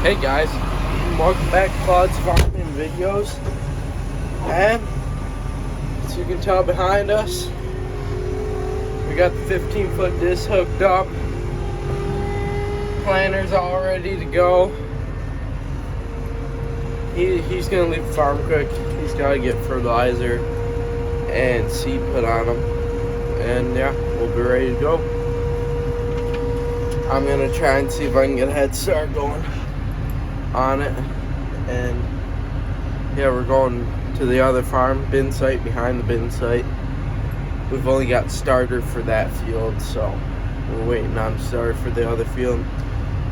Hey guys, welcome back to Claude's Farming Videos. And as you can tell behind us, we got the 15-foot disc hooked up. Planter's all ready to go. He's gonna leave the farm quick. He's gotta get fertilizer and seed put on him. And yeah, we'll be ready to go. I'm gonna try and see if I can get a head start going on it. And yeah, we're going to the other farm, bin site, behind the bin site. We've only got starter for that field, so we're waiting on starter for the other field.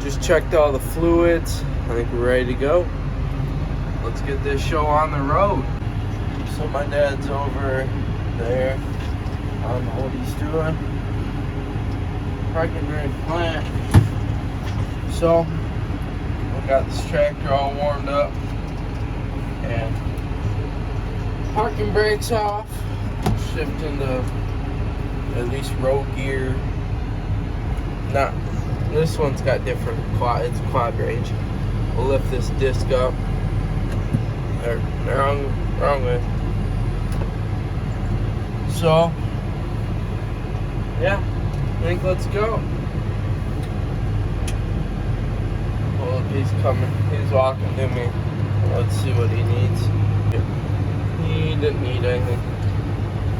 Just checked all the fluids. I think we're ready to go. Let's get this show on the road. So my dad's over there. I don't know what he's doing. Parking ready to plant. So we got this tractor all warmed up and parking brakes off. Shifting to at least road gear. Not this one's got different quad. It's quad range. We'll lift this disc up. Wrong way. So yeah, I think let's go. Well, he's coming. He's walking to me. Let's see what he needs. He didn't need anything.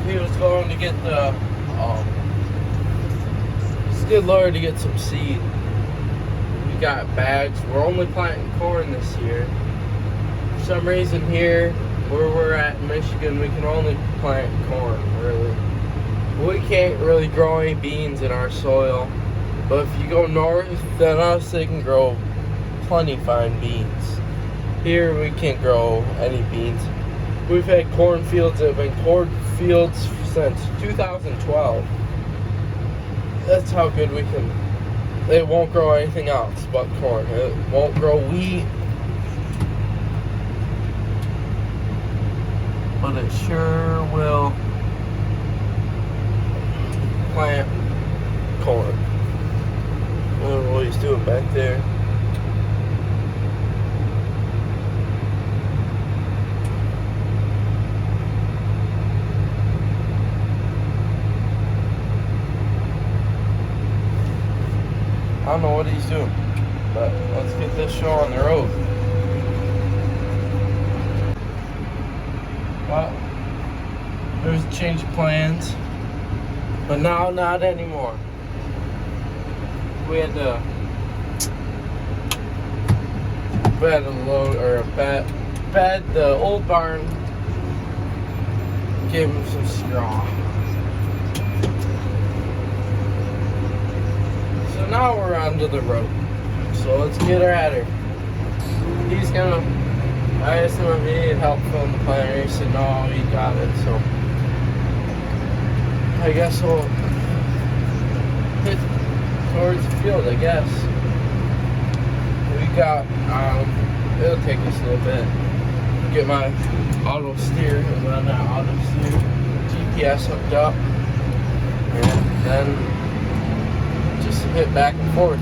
He was going to get the skid loader to get some seed. We got bags. We're only planting corn this year. For some reason here, where we're at in Michigan, we can only plant corn, really. We can't really grow any beans in our soil. But if you go north than us, they can grow plenty fine beans. Here we can't grow any beans. We've had cornfields that have been cornfields since 2012. That's how good we can. They won't grow anything else but corn. It won't grow wheat. But it sure will plant corn. I don't know what he's doing back there. I don't know what he's doing, but let's get this show on the road. Well, there's a change of plans, but now not anymore. We had to load or a bed. The old barn gave him some straw. So now we're onto the road. So let's get her at her. I asked him if he needed help filling the planter. He said no, he got it. So I guess we'll hit towards the field, I guess. We got, it'll take us a little bit. Get my auto steer, and then that auto steer GPS hooked up. And then just hit back and forth.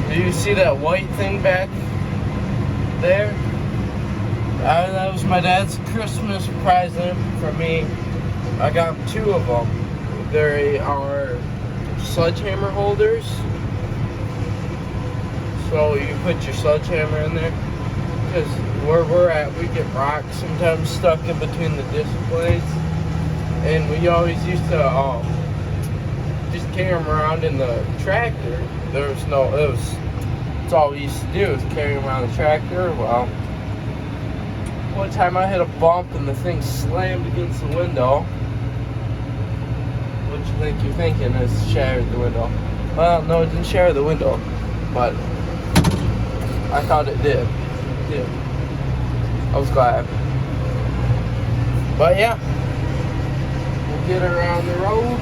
Do you see that white thing back there? That was my dad's Christmas present for me. I got two of them. They are sledgehammer holders. So you can put your sledgehammer in there. Because where we're at, we get rocks sometimes stuck in between the disc blades. And we always used to just carry them around in the tractor. That's all we used to do, is carry them around the tractor. Well, one time I hit a bump and the thing slammed against the window. What you think you're thinking is shattered the window. Well, no, it didn't shatter the window, but I thought it did. It did. I was glad. But yeah, we'll get around the road,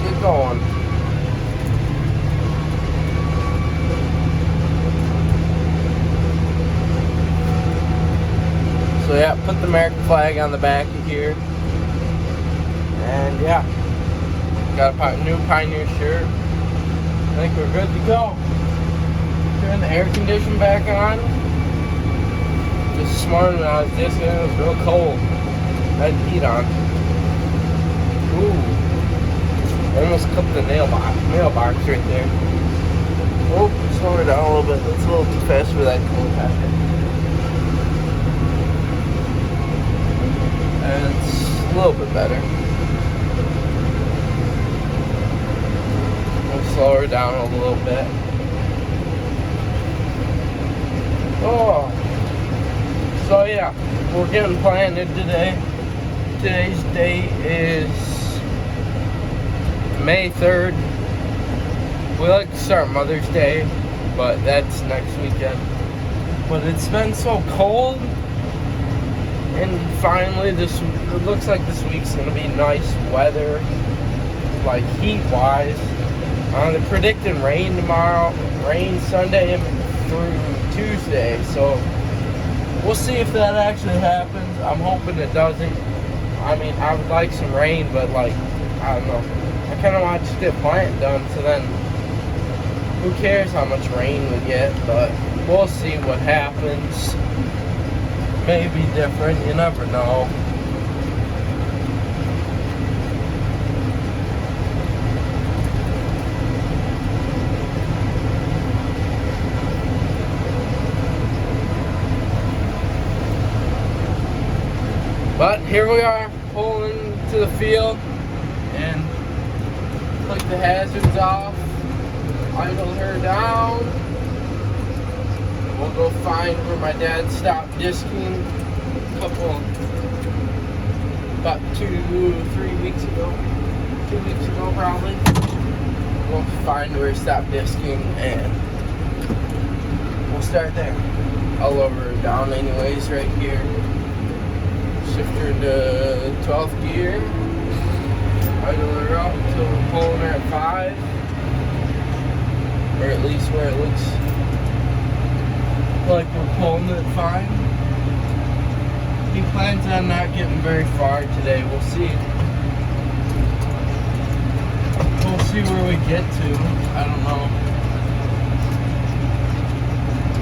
get going. So yeah, put the American flag on the back of here. And yeah, got a new Pioneer shirt. I think we're good to go. Turn the air condition back on. This morning when I was disking, it was real cold. I had the heat on. Ooh, almost clipped the mailbox right there. Oh, slow it down a little bit. That's a little too fast for that cold packet. And it's a little bit better. We'll slow her down a little bit. Oh, so yeah, we're getting planted today. Today's date is May 3rd. We like to start Mother's Day, but that's next weekend. But it's been so cold, and finally it looks like this week's gonna be nice weather, like heat-wise. They're predicting rain tomorrow, rain Sunday through Tuesday, so we'll see if that actually happens. I'm hoping it doesn't. I mean, I would like some rain, but like, I don't know. I kind of want to just get planting done, so then who cares how much rain we get, but we'll see what happens. Maybe different, you never know. But here we are, pulling to the field, and click the hazards off, idle her down. We'll go find where my dad stopped disking about 2-3 weeks ago. 2 weeks ago probably. We'll find where he stopped disking and we'll start there. I'll lower her down anyways right here. Shift her to 12th gear. Idle her up until we're pulling her at 5. Or at least where it looks like we're pulling it at 5. He plans on not getting very far today. We'll see. We'll see where we get to. I don't know.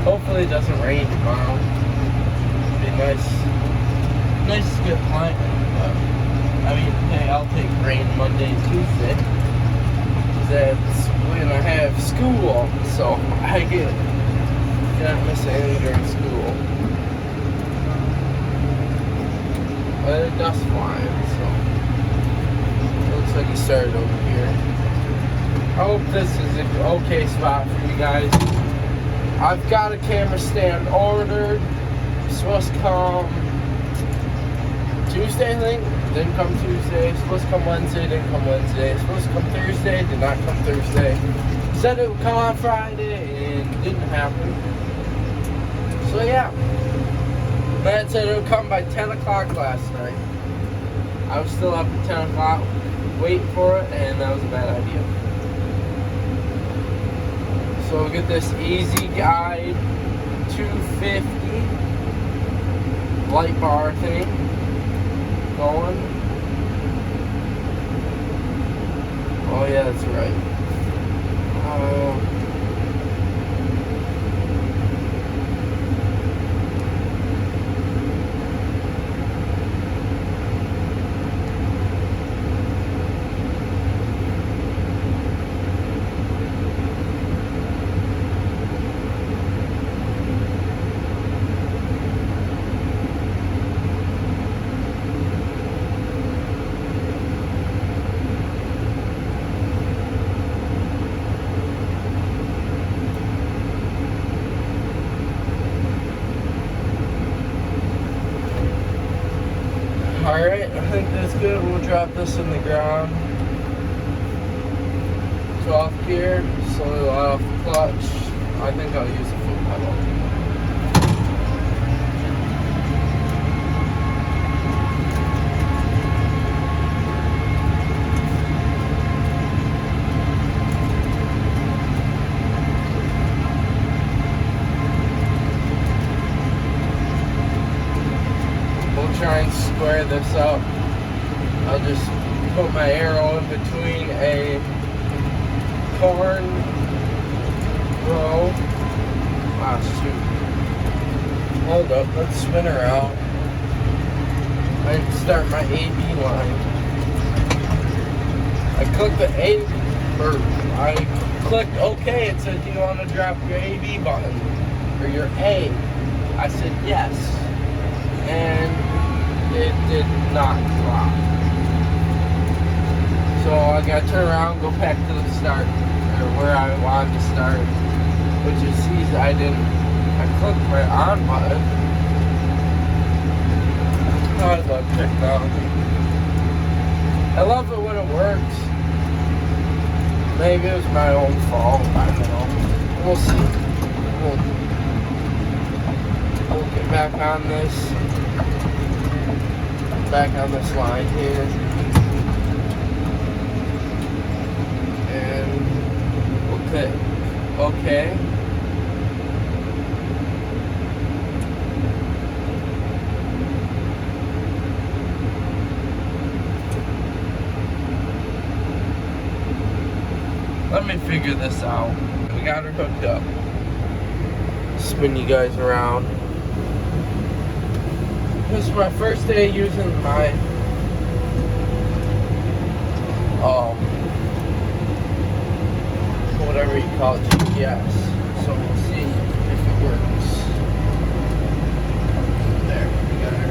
Hopefully it doesn't rain tomorrow. It'd be nice to get planting, but I mean, hey, I'll take rain Monday and Tuesday. That's when I have school, so I can't miss anything during school. But it does flying, so it looks like he started over here. I hope this is an okay spot for you guys. I've got a camera stand ordered. It's supposed to come Tuesday, I think. Didn't come Tuesday. It's supposed to come Wednesday. Didn't come Wednesday. It's supposed to come Thursday. Did not come Thursday. Said it would come on Friday and didn't happen. So yeah. Matt said it would come by 10 o'clock last night. I was still up at 10 o'clock waiting for it, and that was a bad idea. So we'll get this Easy Guide 250 light bar thing going. Oh yeah, that's right. Alright, I think that's good. We'll drop this in the ground. 12th gear, slowly let off the clutch. I think I'll use a foot pedal. fire this up, I'll just put my arrow in between a corn row. Ah, shoot. Hold up, let's spin her out and start my AB line. I clicked the A, or I clicked OK. It said, do you want to drop your AB button or your A? I said yes, and it did not drop. So I gotta turn around, go back to the start, or where I wanted to start, which you see I clicked my on button. I love technology. I love it when it works. Maybe it was my own fault, I don't know. We'll see. We'll get back on this line here. And okay. Let me figure this out. We got her hooked up. Spin you guys around. This is my first day using my whatever you call it, GPS. So we'll see if it works. There, we got her.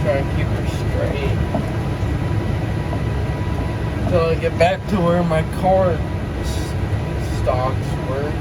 Try and keep her straight until I get back to where my corn stalks were.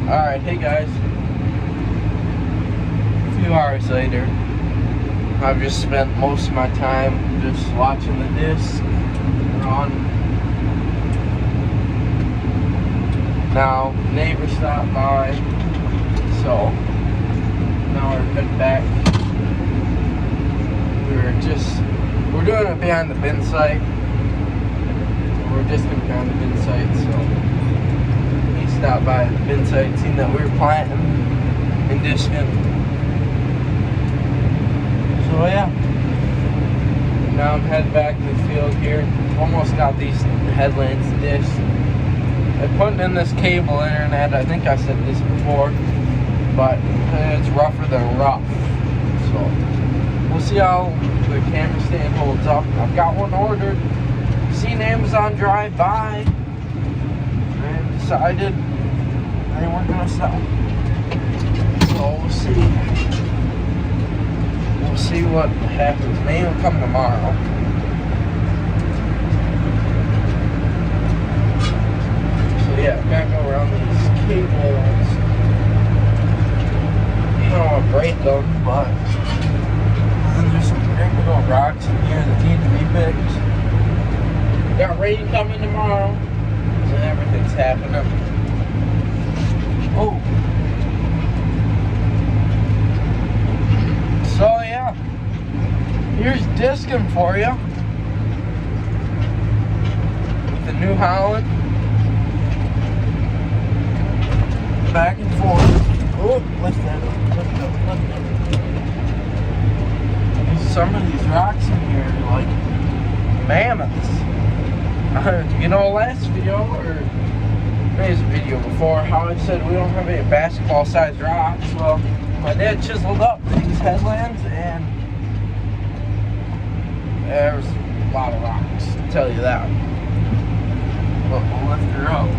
Alright, hey guys. A few hours later, I've just spent most of my time just watching the disc run. Now, neighbor stopped by, so now we're heading back. We're doing it behind the bin site. We're just behind the bin site, so stopped by the bin site, seen that we were planting and disking. So yeah, now I'm heading back to the field here. Almost got these headlands dished. I'm putting in this cable internet. I think I said this before, but it's rougher than rough. So we'll see how the camera stand holds up. I've got one ordered. Seen Amazon drive by and decided they weren't gonna sell. So we'll see. We'll see what happens. Maybe it'll come tomorrow. So yeah, gotta go around these cables. You don't want to break them, but then there's some big little rocks in here that need to be fixed. Got rain coming tomorrow, so everything's happening. Oh. So yeah, here's discing for you with the New Holland. Back and forth. Oh, lift that up, lift it up, lift it up. Some of these rocks in here are like mammoths. You know, last video, or maybe it's a video before, how I said we don't have any basketball-sized rocks. Well, my dad chiseled up these headlands, and there's a lot of rocks, to tell you that. but we'll lift her up,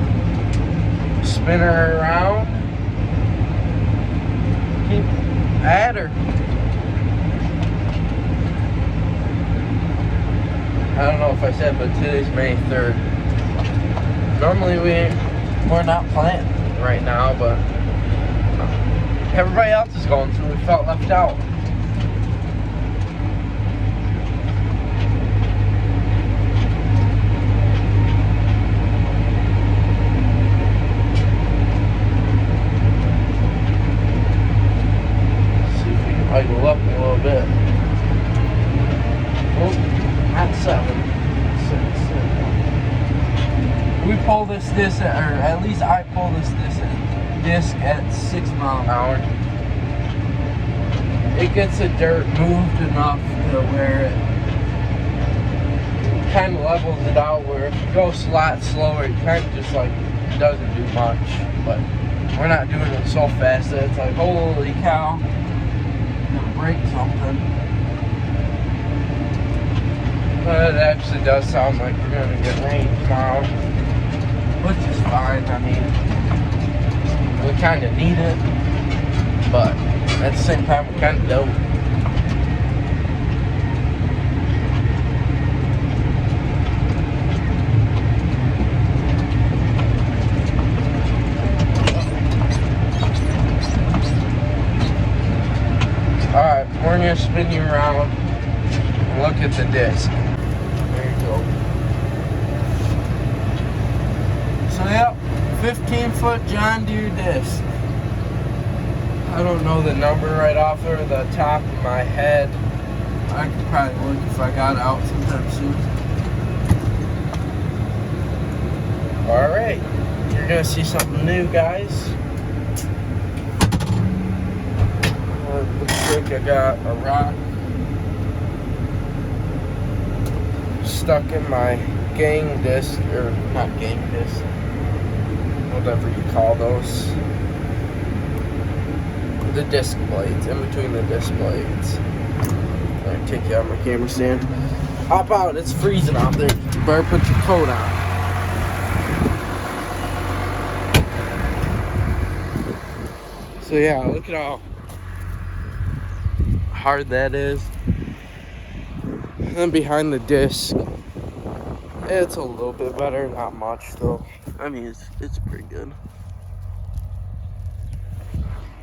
spin her around, keep at her. I don't know if I said, but today's May 3rd. Normally we're not planting right now, but everybody else is going, so we felt left out. See if we can idle up a little bit. Oh, at 7. 6. We pull this disc, or at least I pull this disc at 6 miles an hour. It gets the dirt moved enough to where it kind of levels it out, where if you go a lot slower, it kind of just like doesn't do much. But we're not doing it so fast that it's like, holy cow, I'm gonna break something. But it actually does sound like we're gonna get rain tomorrow, which is fine. I mean, we kind of need it, but at the same time, we kind of don't. Alright, we're going to spin you around and look at the disc. There you go. So, yep, 15-foot John Deere disc. I don't know the number right off the top of my head. I could probably look if I got out sometime soon. Alright, you're going to see something new, guys. Looks like I got a rock stuck in my gang disc, or not gang disc, whatever you call those. The disc blades, in between the disc blades. I'm gonna take you out of my camera stand. Hop out, it's freezing out there. You better put your coat on. So yeah, look at how hard that is. And then behind the disc, it's a little bit better, not much though. I mean, it's pretty good.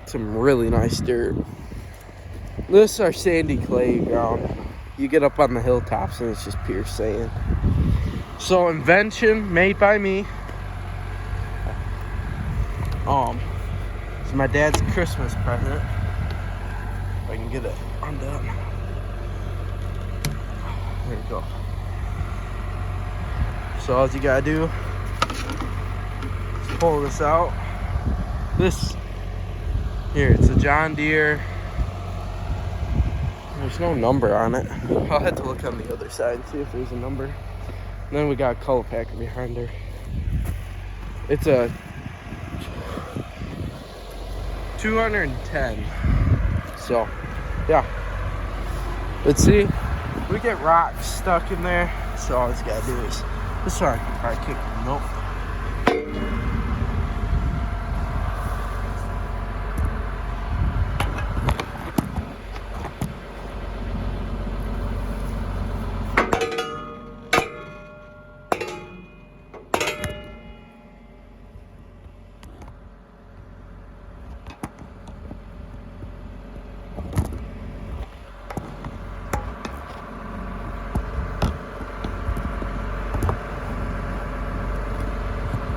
Some really nice dirt. This is our sandy clay ground. You get up on the hilltops and it's just pure sand. So invention made by me. It's my dad's Christmas present. If I can get it undone. There you go. So all you gotta do is pull this out. Here, it's a John Deere. There's no number on it. I'll have to look on the other side and see if there's a number. And then we got a color packer behind her. It's a 210. So, yeah. Let's see. We get rocks stuck in there. So all you gotta do is, this one I can probably kick them. Nope.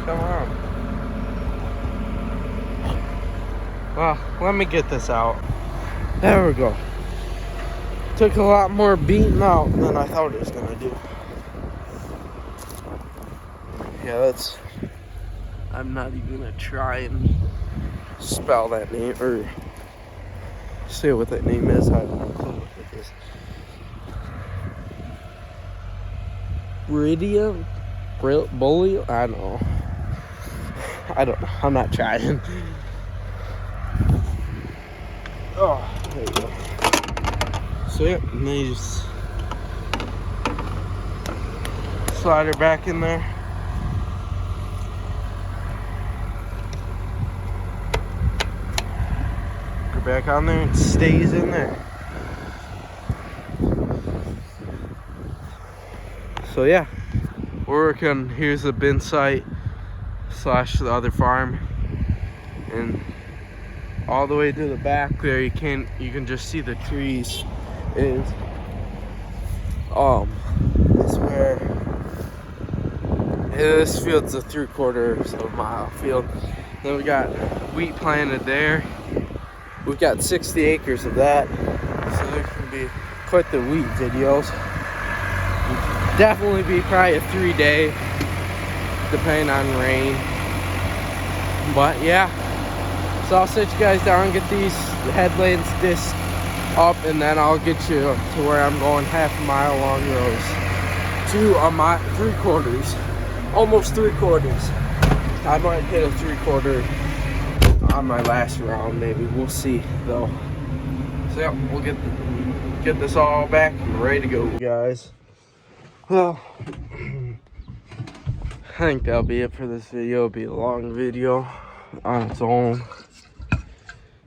Come on. Well, let me get this out. There we go. Took a lot more beating out than I thought it was gonna do. Yeah, I'm not even gonna try and spell that name or say what that name is. I have no clue what it is. Brilliant? Bully? I don't know. I'm not trying. Oh, there you go. So yeah, and then you just slide her back in there. back on there and stays in there. So yeah, we're working. Here's the bin site slash the other farm, and all the way to the back there you can just see the trees. Is this where this field's a 3/4 of a mile field. Then we got wheat planted there. We've got 60 acres of that, so there can be quite the wheat videos. Definitely be probably a 3-day, depending on rain. But yeah, so I'll sit you guys down and get these headlands disc up, and then I'll get you to where I'm going, half a mile along rows to a mile, 3/4, almost 3/4. I might hit a 3/4 on my last round, maybe. We'll see though. So yeah, we'll get this all back and ready to go, guys. Well, I think that'll be it for this video. It'll be a long video on its own,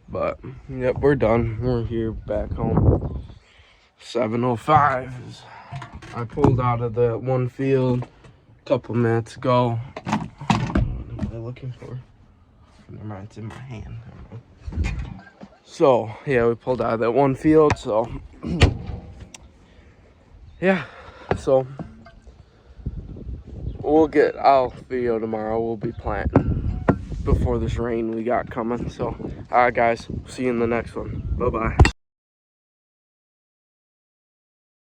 but yep, we're done. We're here back home. 7:05. I pulled out of the one field a couple minutes ago. What am I looking for? Never mind, it's in my hand. So yeah, we pulled out of that one field. So yeah, so I'll video tomorrow. We'll be planting before this rain we got coming. So alright guys, see you in the next one. Bye bye.